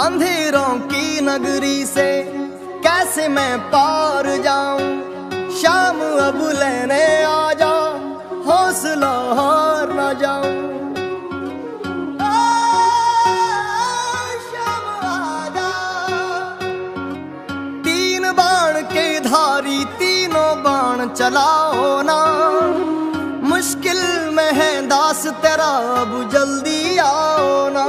अंधेरों की नगरी से कैसे मैं पार जाऊं। शाम अब लेने आ जा, हौसला हार न जाऊं। शाम आजा। तीन बाण के धारी तीनों बाण चलाओ ना। मुश्किल में है दास तेरा, अब जल्दी आओ ना।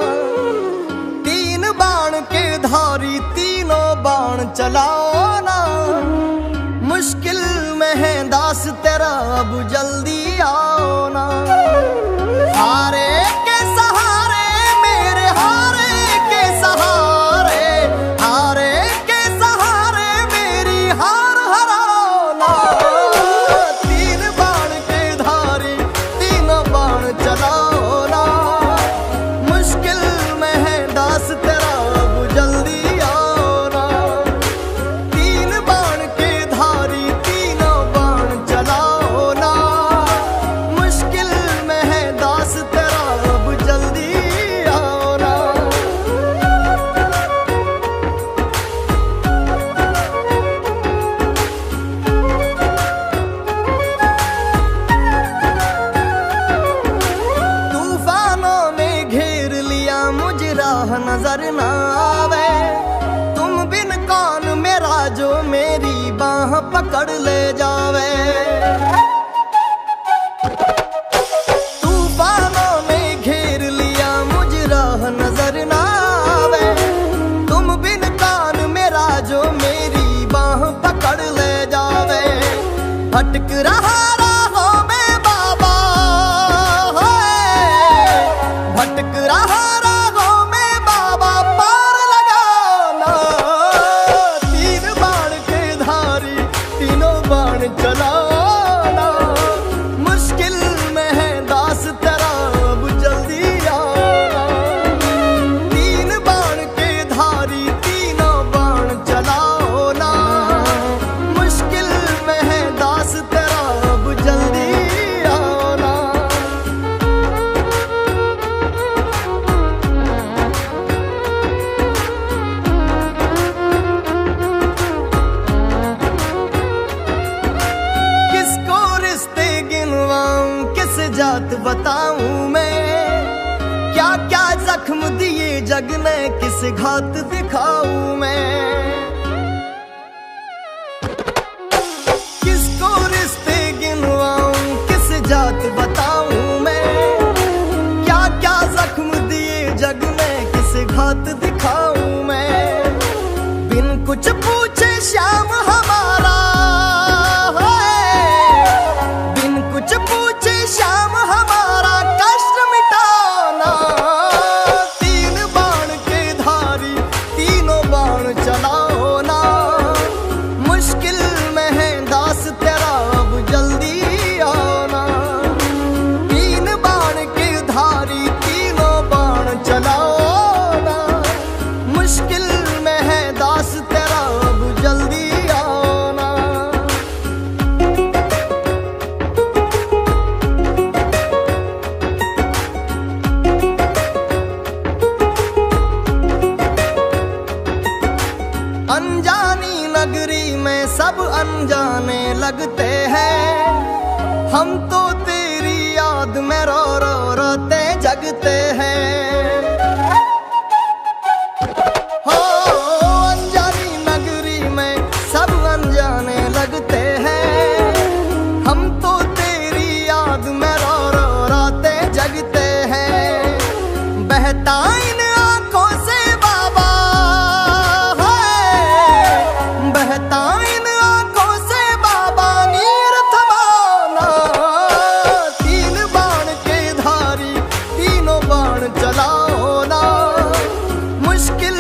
तीन बाण के धारी तीनों बाण चलाओ ना। मुश्किल में है दास तेरा, अब जल्दी आओ ना। हारे के सहारे मेरे, हारे के सहारे, हारे के सहारे मेरी हार हराओ ना। तीन बाण के धारी तीनों बाण चलाओ ना। मुश्किल में है दास तेरा, अब जल्दी आओ ना। तीन बाण के धारी तीनों बाण चलाओ ना। मुश्किल में है दास तेरा, अब जल्दी आओ ना। तूफानों ने घेर लिया मुझे, राह नजर ना आवे। तुम बिन कौन मेरा, जो मेरी बाह पकड़ ले जावे। तूफानों ने घेर लिया मुझे, राह नजर ना आवे। तुम बिन कौन मेरा, जो मेरी बाह पकड़ ले जावे। भटक रहा राहों में बाबा, भटक रहा राहों में बाबा, पार लगाओ ना। तीन बाण के धारी तीनों बाण चलाओ ना। मुश्किल में है दास तेरा, अब जल्दी आओ ना। तीन बाण के धारी तीनों बाण चलाओ ना। मुश्किल में है दास तेरा, अब जल्दी आओ ना। किसको रिश्ते गिनवाऊं, किस जात बताऊं मैं। क्या क्या जख्म दिए जग ने, किस घात दिखाऊं मैं। किसको रिश्ते गिनवाऊं, किस जात बताऊं मैं। क्या क्या जख्म दिए जग ने, किस घात दिखाऊं मैं। बिन कुछ पूछे श्याम हमारा, बिन कुछ पूछे श्याम हमारा, कष्ट मिटाना। तीन बाण के धारी तीनों बाण चलाओ ना। मुश्किल में है दास तेरा, अब जल्दी आओ ना। तीन बाण के धारी तीनों बाण चलाओ ना। मुश्किल में है दास तेरा, अब जल्दी आओ ना। अनजानी नगरी में सब अनजाने लगते हैं। हम तो तेरी याद में रो रो रोते जगते हैं। हो अनजानी नगरी में सब अनजाने लगते हैं। हम तो तेरी याद में रो रो रोते जगते हैं। बहता इन आंखों से बाबा, बहता इन आंखों से बाबा, नीर थमाना। तीन बाण के धारी तीनों बाण चलाओ ना। मुश्किल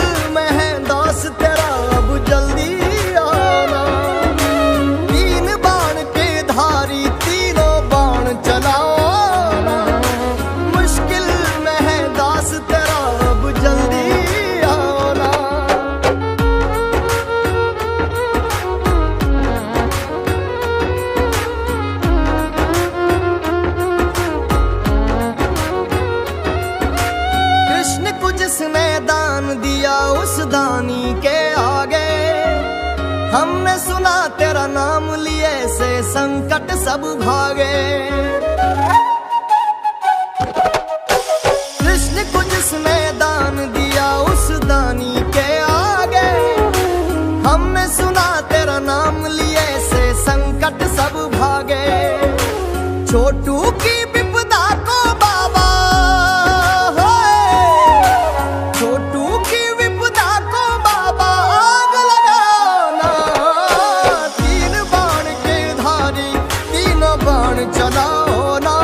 दानी के आगे। हमने सुना तेरा नाम लिए से संकट सब भागे। कृष्ण को जिसने दान दिया उस दानी के आगे। हमने सुना तेरा नाम लिए से संकट सब भागे। छोटू की विपदा को बाबा, छोटू की विपदा को बाबा आग लगाना। तीन बाण के धारी तीनों बाण चलाओ ना।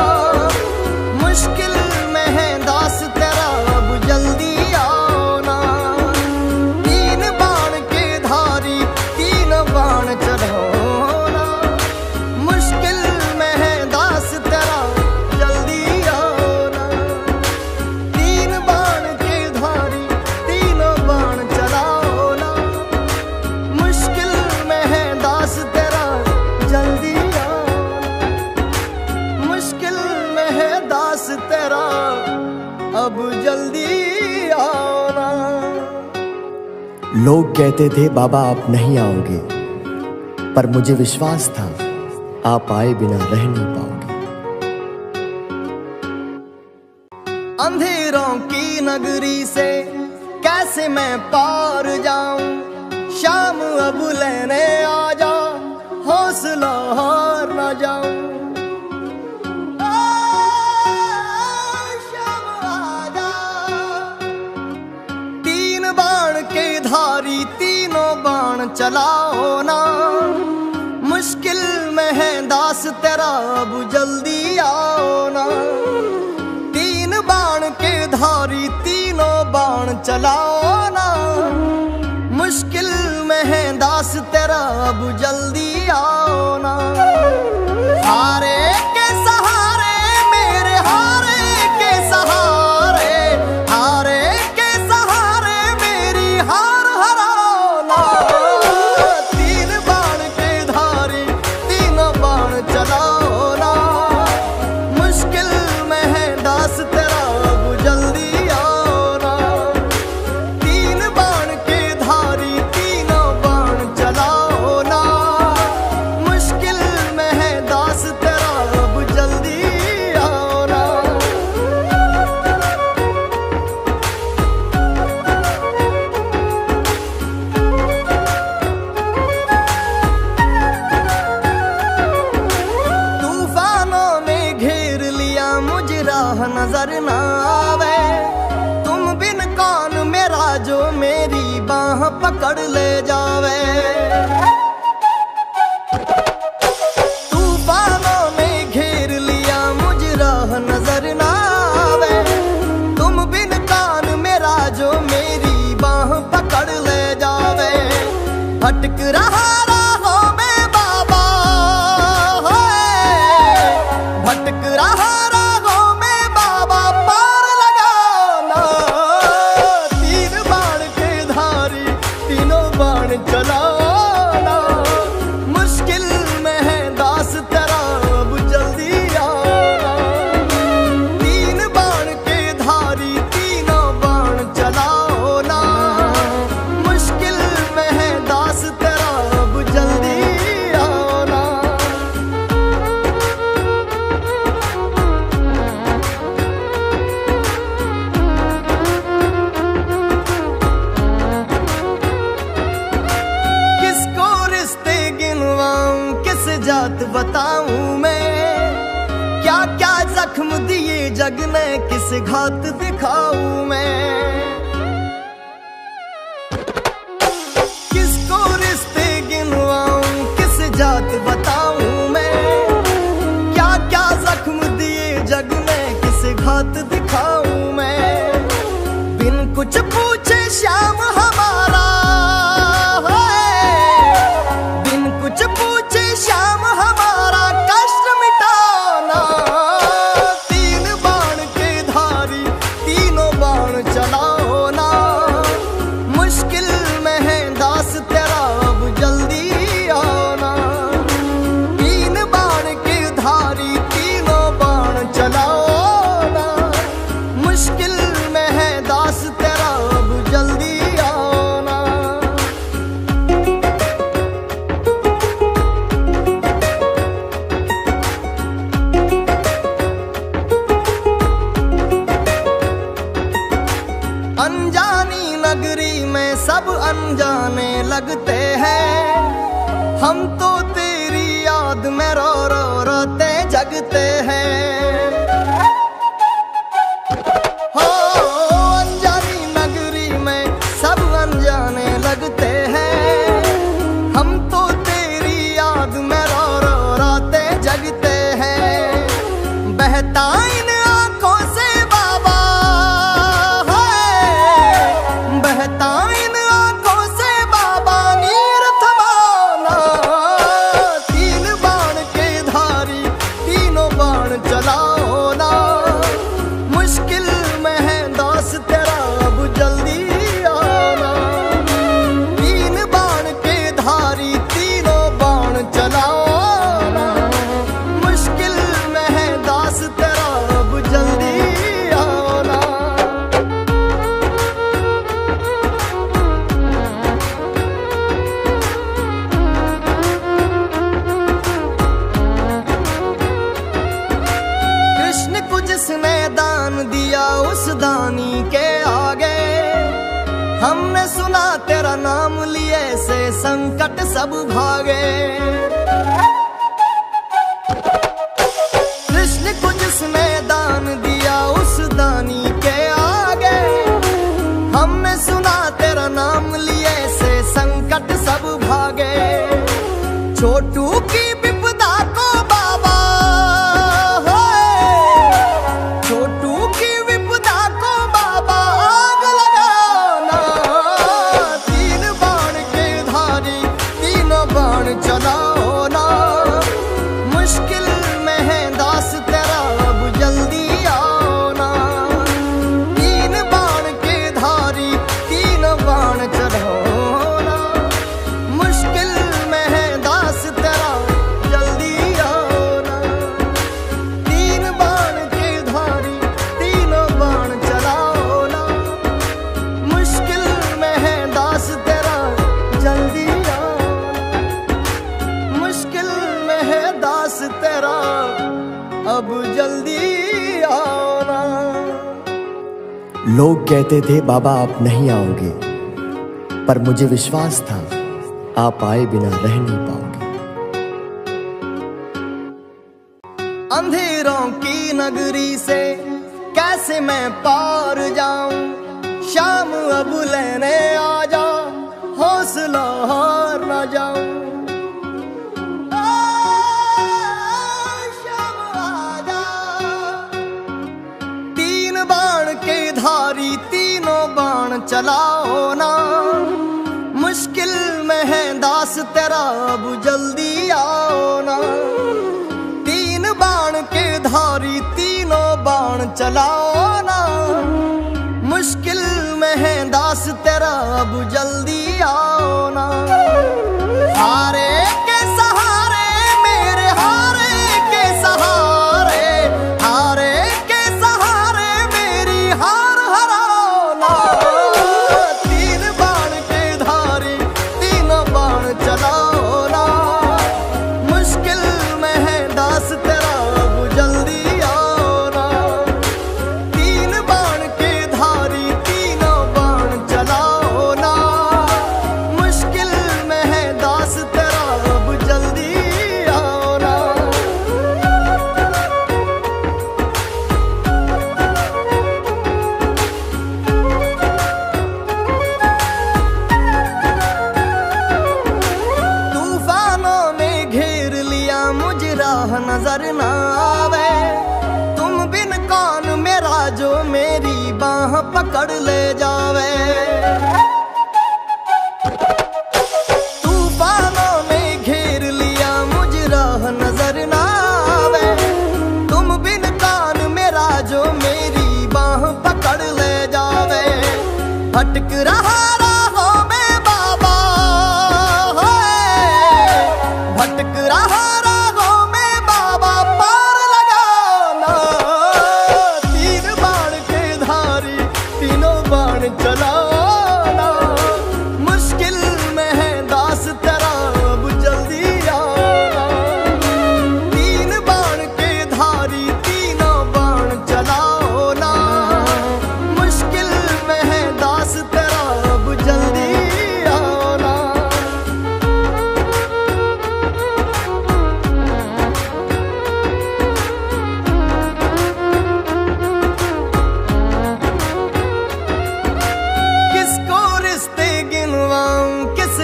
मुश्किल में है दास तेरा अब जल्दी आओ ना। तीन बाण के धारी तीनों बाण चलाओ ना। मुश्किल में है दास तेरा जल्दी आओ ना। तीन बाण के धारी तीनों बाण चलाओ ना। मुश्किल में है दास तेरा जल्दी आओ ना। मुश्किल में है दास तेरा अब जल्दी आओ ना। लोग कहते थे बाबा आप नहीं आओगे, पर मुझे विश्वास था आप आए बिना रह नहीं पाओगे। अंधेरों की नगरी से कैसे मैं पार जाऊं। शाम अब लेने आ जा, हौसला हार न जाऊं। शाम आ जा। तीन बाण के धारी तीनों बाण चलाओ ना। मुश्किल में है दास तेरा अब जल्दी आओ ना। तीन बाण के धारी तीनों बाण चलाओ ना। मुश्किल में है दास तेरा अब जल्दी आओ ना। हारे के सहारे मेरे हारे के सहारे, हारे के सहारे मेरी हार हराओ ना। तीन बाण के धारी तीनों बाण चलाओ ना। मुश्किल में है दास तेरा अब जल्दी आओ ना। तीन बाण के धारी तीनों बाण चलाओ ना। मुश्किल में है दास तेरा अब जल्दी आओ ना। तूफानों ने घेर लिया मुझे राह नजर ना आवे। तुम बिन कौन मेरा जो मेरी बाह पकड़ ले जावे। तूफानों ने घेर लिया मुझे राह नजर ना आवे। तुम बिन कौन मेरा जो मेरी बाह पकड़ ले जावे। भटक रहा राहों में बाबा, भटक रहा राहों में बाबा पार लगाना। तीन बाण के धारी तीनों बाण चलाओ ना। मुश्किल में है दास तेरा अब जल्दी आओ ना। तीन बाण के धारी तीनों बाण चलाओ ना। मुश्किल में है दास तेरा अब जल्दी आओ ना। किसको रिश्ते गिनवाऊं किस जात बताऊं मैं। क्या क्या जख्म दिए जग ने किस घात दिखाऊं मैं। किसको रिश्ते गिनवाऊं किस जात बताऊं मैं। क्या क्या जख्म दिए जग ने किस घात दिखाऊं मैं। बिन कुछ पूछे श्याम हमारा, बिन कुछ पूछे श्याम हमारा कष्ट मिटाना। तीन बाण के धारी तीनों बाण चला अनजानी नगरी में सब अनजाने लगते हैं, हम तो तेरी याद में रो रो रोते जगते हैं। हो अनजानी नगरी में सब अनजाने लगते हैं, हम तो तेरी याद में रो रो रोते जगते हैं। बहता इन आंखों से बाबा है, बहता इन आंखों से बाबा नीर थमाना। तीन बाण के धारी तीनों बाण चलाओ ना, मुश्किल में है दास तेरा अब जल्दी आना। तीन बाण के धारी तीनों बाण चलाओ ना, मुश्किल में है दास तेरा अब जल्दी आना। कृष्ण को जिसने दान दिया उस दानी के आगे, हमने सुना तेरा नाम लिए से संकट सब भागे। कृष्ण को जिसने दान दिया उस दानी के आगे, हमने सुना तेरा नाम लिए से संकट सब भागे। छोटू की विपदा को बाबा है, छोटू की विपदा को बाबा आग लगाना। तीन बाण के धारी तीनों बाण चलाओ ना, मुश्किल में है दास तेरा अब जल्दी आओ ना। तीन बाण के धारी तीनों बाण चलाओ ना, मुश्किल में है दास तेरा जल्दी आओ ना। तीन बाण के धारी तीनों बाण चलाओ ना, मुश्किल में है दास तेरा जल्दी आओ ना। मुश्किल में है दास तेरा अब जल्दी आओ ना। लोग कहते थे बाबा आप नहीं आओगे, पर मुझे विश्वास था आप आए बिना रह नहीं पाओगे। अंधेरों की नगरी से कैसे मैं पार जाऊं, शाम अब लेने आ जा, हौसला हार न जाऊं। शाम आ जा। तीन बाण के धारी तीनों बाण चलाओ ना, मुश्किल में है दास तेरा अब जल्दी आओ ना। तीन बाण के धारी तीनों बाण चलाओ ना, मुश्किल में है दास तेरा अब जल्दी आओ ना। हारे के सहारे मेरे हारे के सहारे, हारे के सहारे मेरी हार हराओ ना। तीन बाण के धारी तीनों बाण चलाओ ना, मुश्किल में है दास तेरा अब जल्दी आओ ना। तीन बाण के धारी तीनों बाण चलाओ ना, मुश्किल में है दास तेरा अब जल्दी आओ ना। तूफानों ने घेर लिया मुझे राह नजर ना आवे, तुम बिन कौन मेरा जो मेरी बाह पकड़ ले जावे। तूफानों ने घेर लिया मुझे राह नजर ना आवे, तुम बिन कौन मेरा जो मेरी बाह पकड़ ले जावे। भटक रहा राहों में बाबा है, भटक रहा राहों में बाबा पार लगाना। तीन बाण के धारी तीनों बाण चलाना, मुश्किल में है दास तेरा अब जल्दी आना। तीन बाण के धारी तीनों बाण चलाओ ना, मुश्किल में है दास तेरा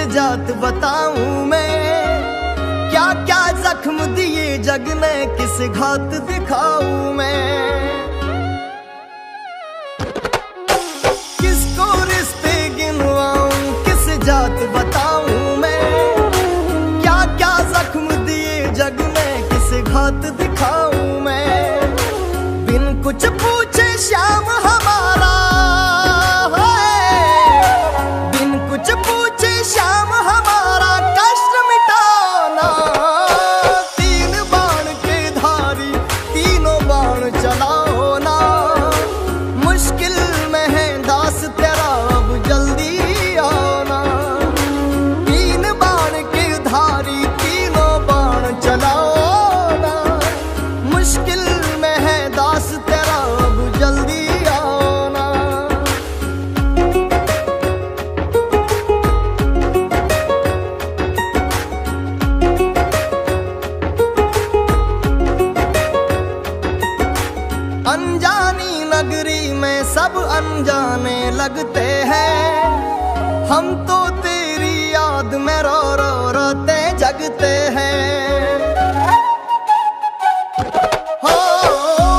जात बताऊं मैं, क्या क्या जख्म दिए जग ने किस घात दिखाऊं मैं। किसको रिश्ते गिनवाऊं किस जात बताऊं मैं, क्या क्या जख्म दिए जग ने किस घात दिखाऊं मैं। बिन कुछ पूछे श्याम हमारा है, बिन कुछ पूछे श्याम हमारा कष्ट मिटाना। तीन बाण के धारी तीनों बाण चलाओ ना, मुश्किल में है दास तेरा अब जल्दी आना। तीन बाण के धारी तीनों बाण चलाओ ना, मुश्किल में है दास तेरा अब जल्दी आना। अनजानी नगरी में सब अनजाने लगते हैं, हम तो तेरी याद में रो रो रोते जगते हैं। हो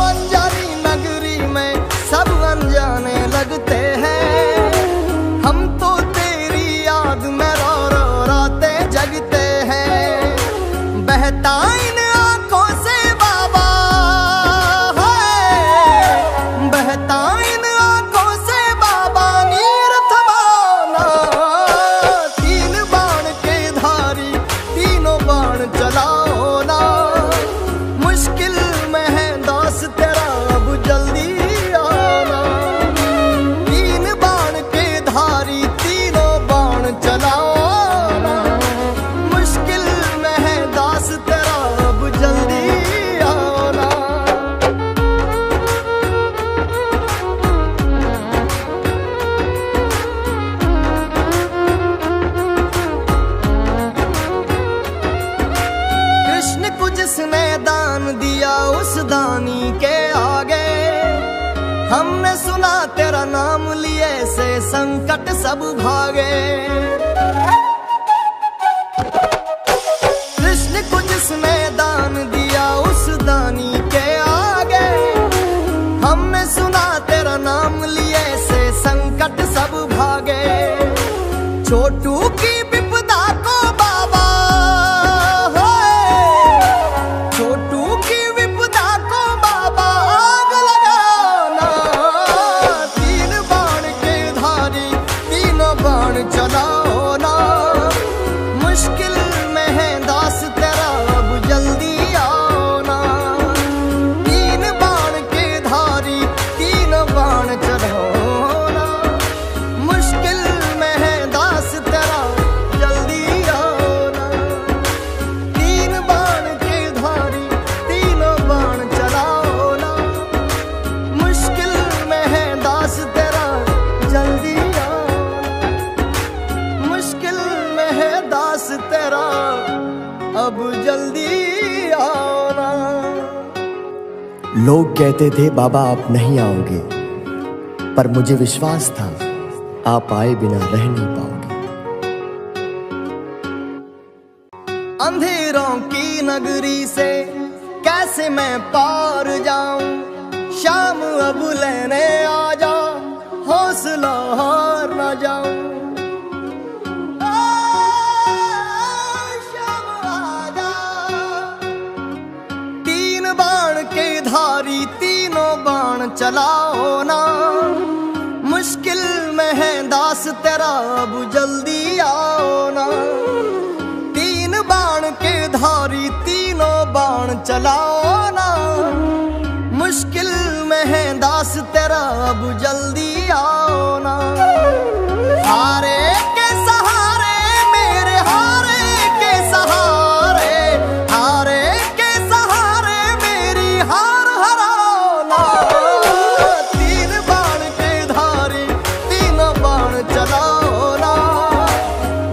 अनजानी नगरी में सब अनजाने लगते हैं, हम तो तेरी याद में रो रो रोते जगते हैं। बहता इन आंखों से बाबा है, बहता इन आंखों से बाबा नीर थमाना। तीन बाण के धारी तीनों बाण चलाओ ना, मुश्किल में है दास तेरा अब जल्दी आना। तीन बाण के धारी तीनों बाण चलाओ ना, मुश्किल में है दास तेरा अब जल्दी आना। कृष्ण को जिसने दान दिया उस दानी के आगे, हमने सुना तेरा नाम लिए से संकट सब भागे। कृष्ण को जिसने दान दिया उस दानी के आगे, हमने सुना तेरा नाम लिए से संकट सब भागे। छोटू की विपदा को बाबा है, छोटू की विपदा को बाबा आग लगाना। तीन बाण के धारी तीनों बाण चलाओ ना, मुश्किल में है दास तेरा अब जल्दी आना। तीन बाण के धारी तीनों बाण चलाओ ना, मुश्किल में है दास तेरा जल्दी आना। तीन बाण के धारी तीनों बाण चलाओ ना, मुश्किल में है दास तेरा जल्दी आना। मुश्किल में है दास तेरा अब जल्दी आना। लोग कहते थे बाबा आप नहीं आओगे, पर मुझे विश्वास था आप आए बिना रह नहीं पाओगे। अंधेरों की नगरी से कैसे मैं पार जाऊं, शाम अब लेने आ जा, हौसला हार न जाऊं। शाम आ जा। तीन बाण के धारी तीनों बाण चलाओ ना, मुश्किल में है दास तेरा अब जल्दी आओ ना। तीन बाण के धारी तीनों बाण चलाओ ना, मुश्किल में है दास तेरा अब जल्दी आओ ना। हारे के सहारे मेरे हारे के सहारे, हारे के सहारे मेरी हार हराओ ना। तीन बाण के धारी तीनों बाण चलाओ ना,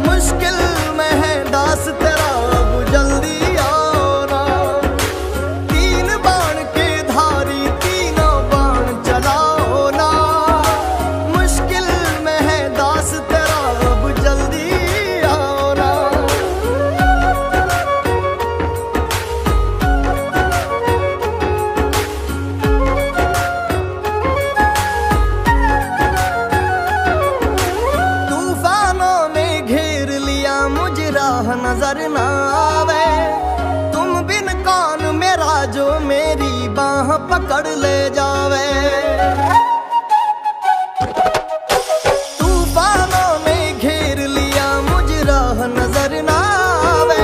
मुश्किल में है दास तेरा अब जल्दी आओ ना। तीन बाण के धारी तीनों बाण चलाओ ना, मुश्किल में है नजर ना आवे। तुम बिन कौन मेरा जो मेरी बाह पकड़ ले जावे। तूफानों ने घेर लिया मुझ राह नजर ना आवे।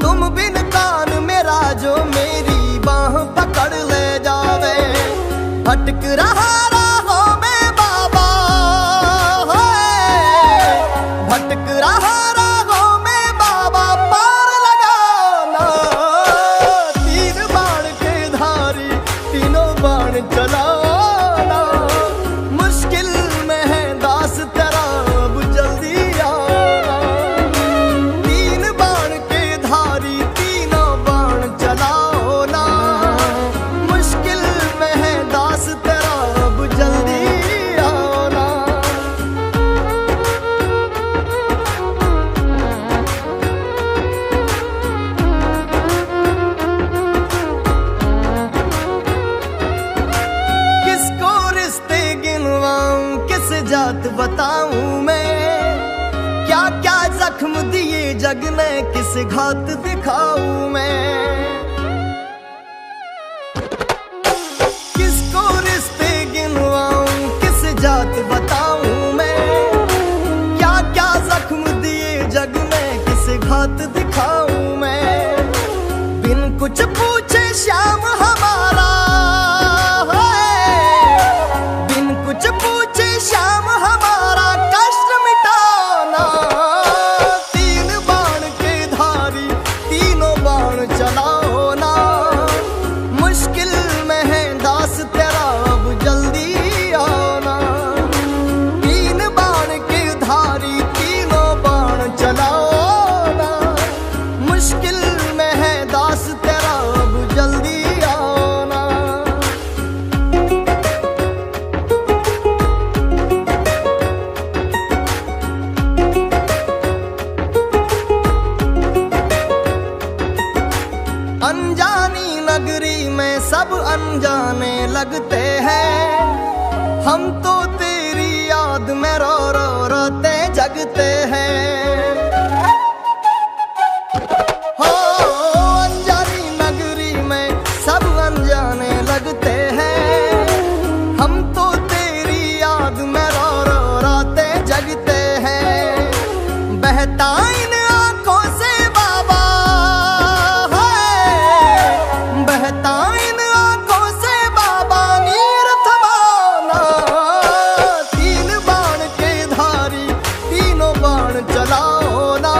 तुम बिन कौन मेरा जो मेरी बाह पकड़ ले जावे। भटक रहा राहों में बाबा, भटक रहा राहों में बाबा, पार लगाना। तीन बाण के धारी तीनों बाण चलाना। मुश्किल में है दास तेरा अब जल्दी आना। तीन बाण के धारी तीनों बाण चलाओ ना। मुश्किल में है दास तेरा अब जल्दी आना। किसको रिश्ते गिनवाऊं किस जात बताऊं मैं। क्या क्या जख्म दिए जग ने किस घात दिखाऊं मैं। किसको रिश्ते गिनवाऊं किस जात बताऊं मैं। क्या क्या जख्म दिए जग ने किस घात दिखाऊं मैं। बिन कुछ पूछे श्याम हमारा है। बिन कुछ पूछे श्याम हमारा कष्ट मिटाना। तीन बाण के धारी तीनों बाण चलाओ ना। मुश्किल में है दास तेरा अब जल्दी आना। तीन बाण के धारी तीनों बाण चलाओ ना। मुश्किल में है दास तेरा अब जल्दी आना। अनजानी नगरी में सब अनजाने लगते हैं। हम तो तेरी याद में रो रो रोते जगते हैं। हो अनजानी नगरी में सब अनजाने लगते हैं। हम तो तेरी याद में रो रो रोते जगते हैं। बहता इन आंखों से बाबा है। बहता इन आंखों से बाबा नीर थमाना। तीन बाण के धारी तीनों बाण चलाओ ना।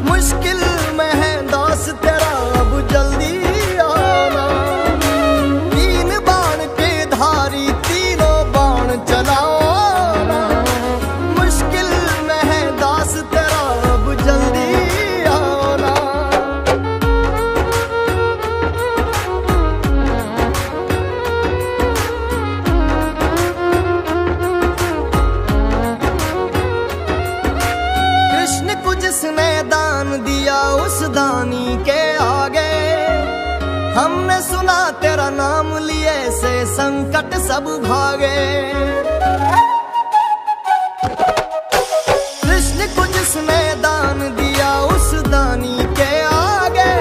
मुश्किल में है दास तेरा अब जल्दी आना। तीन बाण के धारी तीनों बाण चलाओ ना। मुश्किल में है दास तेरा अब जल्दी आना। कृष्ण को जिसने दान दिया उस दानी के आगे। हमने सुना तेरा नाम लिए से संकट सब भागे। कृष्ण को जिसने दान दिया उस दानी के आगे।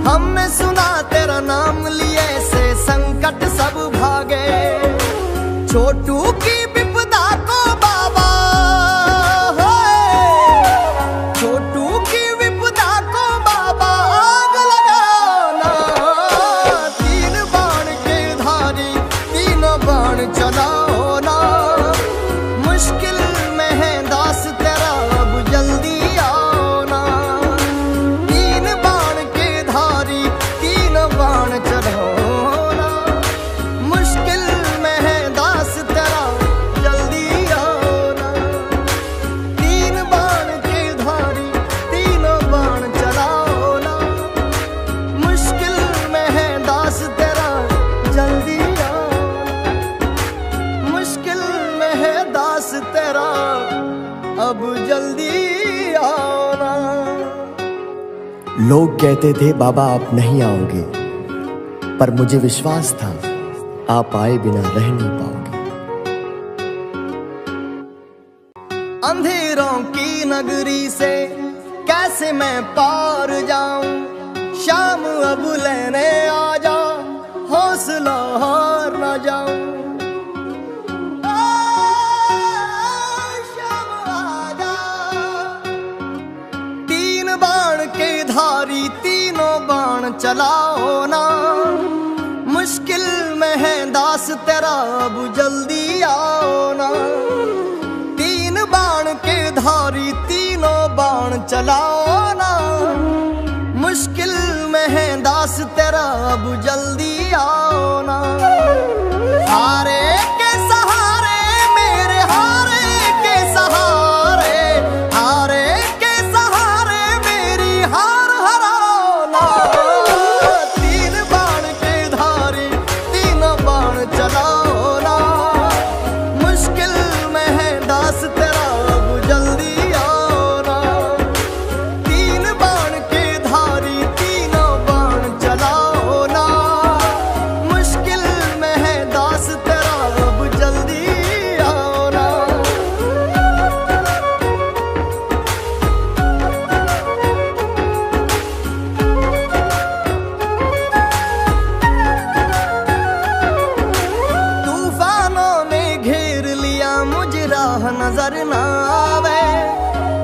हमने सुना तेरा नाम लिए से संकट सब भागे। छोटू की विपदा को बाबा है। छोटू की विपदा को बाबा आग लगाना। तीन बाण के धारी तीनों बाण चलाओ ना। मुश्किल में है दास तेरा अब जल्दी आना। तीन बाण के धारी तीनों बाण चलाओ ना। मुश्किल में है दास तेरा जल्दी आना। तीन बाण के धारी तीनों बाण चलाओ ना। मुश्किल में है दास तेरा जल्दी आना। मुश्किल में है दास तेरा अब जल्दी आना। लोग कहते थे बाबा आप नहीं आओगे, पर मुझे विश्वास था आप आए बिना रह नहीं पाओगे। अंधेरों की नगरी से कैसे मैं पार जाऊं, शाम अब लेने आ जा, हौसला हार ना जाऊं। शाम आजा, तीन बाण के धारी तीनों बाण चलाओ ना, मुश्किल में है दास तेरा अब जल्दी आओ ना। तीन बाण के धारी तीनों बाण चलाओ ना, मुश्किल में है दास तेरा अब जल्दी आओ ना। हारे के सहारे मेरे हारे के सहारे, हारे के सहारे मेरी हार हराओ ना। तीन बाण के धारी तीनों बाण चलाओ ना, मुश्किल में है दास तेरा अब जल्दी आओ ना। तीन बाण के धारी तीनों बाण चलाओ ना, मुश्किल में है दास तेरा अब जल्दी आओ ना। तूफानों ने घेर लिया मुझे, राह नजर ना आवे,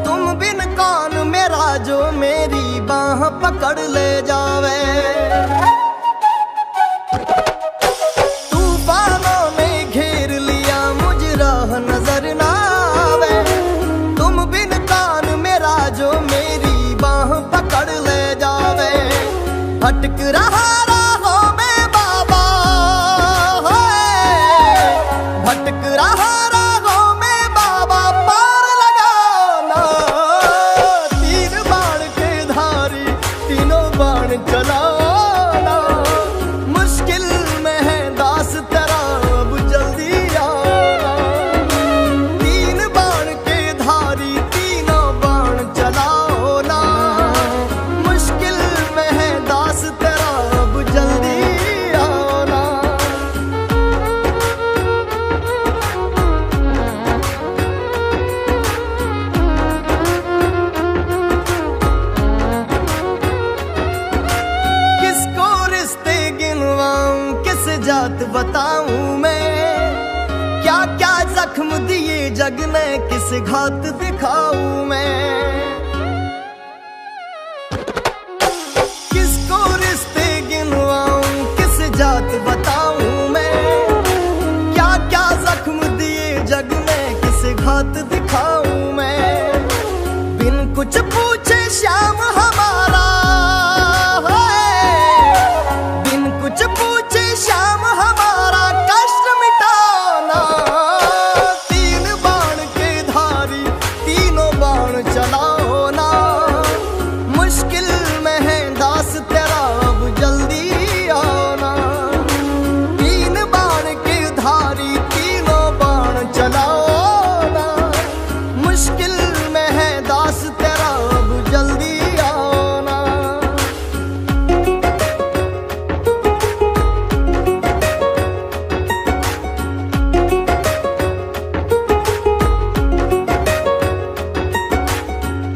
तुम बिन कौन मेरा जो मेरी बाह पकड़ ले जावे। तूफानों ने घेर लिया मुझे, राह नजर ना आवे, तुम बिन कौन मेरा जो मेरी बाह पकड़ ले जावे। भटक रहा राहों में बाबा, भटक रहा राहों में बाबा, पार लगाओ ना। तीन बाण के धारी तीनों बाण चलाओ ना, मुश्किल में है दास तेरा अब जल्दी आओ ना। तीन बाण के धारी तीनों बाण चलाओ ना, मुश्किल में है दास तेरा अब जल्दी आओ ना। किसको रिश्ते गिनवाऊं, किस जात बताऊं मैं, क्या क्या जख्म दिए जग ने, किस घात दिखाऊं मैं। किसको रिश्ते गिनवाऊं, किस जात बताऊं मैं, क्या क्या जख्म दिए जग ने, किस घात दिखाऊं मैं। बिन कुछ पूछे श्याम हमारा, बिन कुछ पूछे श्याम हमारा, कष्ट मिटाना। तीन बाण के धारी तीनों बाण चलाओ ना, मुश्किल में है दास तेरा अब जल्दी आओ ना। तीन बाण के धारी तीनों बाण चलाओ ना, मुश्किल में है दास तेरा अब जल्दी आओ ना।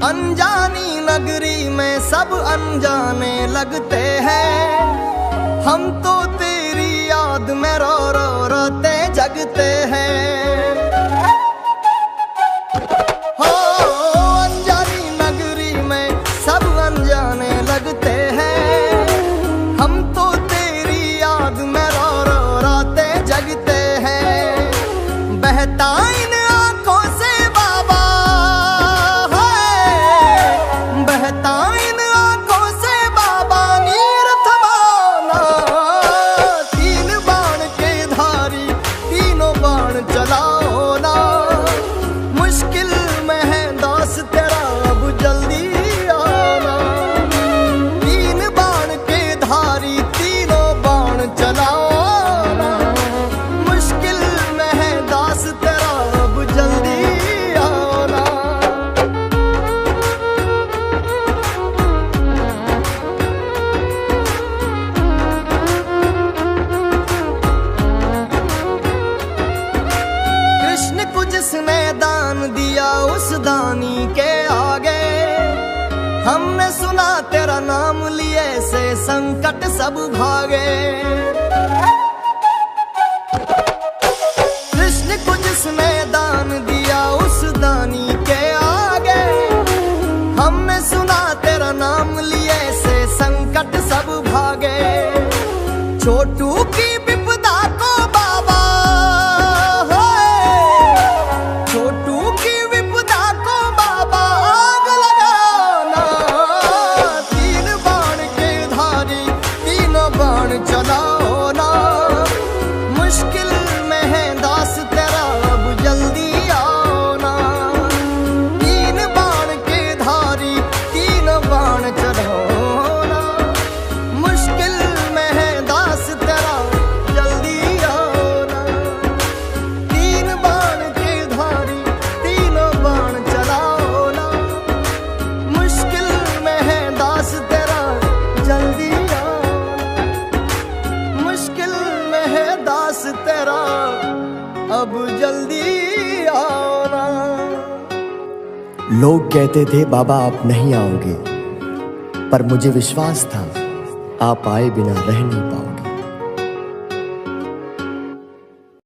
अनजानी नगरी में सब अनजाने लगते हैं, हम तो तेरी याद में रो रो रोते जगते हैं। हो अनजानी नगरी में सब अनजाने लगते हैं, हम तो तेरी याद में रो रो रोते जगते हैं। बहता इन आंखों से बाबा, बहता इन आंखों से बाबा, नीर थमाना। तीन बाण के धारी तीनों बाण चलाओ ना, मुश्किल में है दास तेरा अब जल्दी आना। तीन बाण के धारी तीनों बाण चलाओ ना, मुश्किल में है दास तेरा अब जल्दी आना। कृष्ण को जिसने दान दिया, उस दानी के आगे हमने सुना तेरा नाम लिए से संकट सब भागे। कृष्ण को जिसने दान दिया उस दानी के आगे, हमने सुना तेरा नाम लिए से संकट सब भागे। छोटू की विपदा को बाबा, छोटू की विपदा को बाबा आग लगाना। तीन बाण के धारी तीनों बाण चलाओ ना, मुश्किल में है दास तेरा अब जल्दी आओ ना। तीन बाण के धारी तीनों बाण चलाओ ना, मुश्किल में है दास तेरा जल्दी आओ ना। तीन बाण के धारी तीनों बाण चलाओ ना, मुश्किल में है दास तेरा जल्दी आओ ना। मुश्किल में है दास तेरा अब जल्दी आओ ना। लोग कहते थे बाबा आप नहीं आओगे, पर मुझे विश्वास था आप आए बिना रह नहीं पाओगे।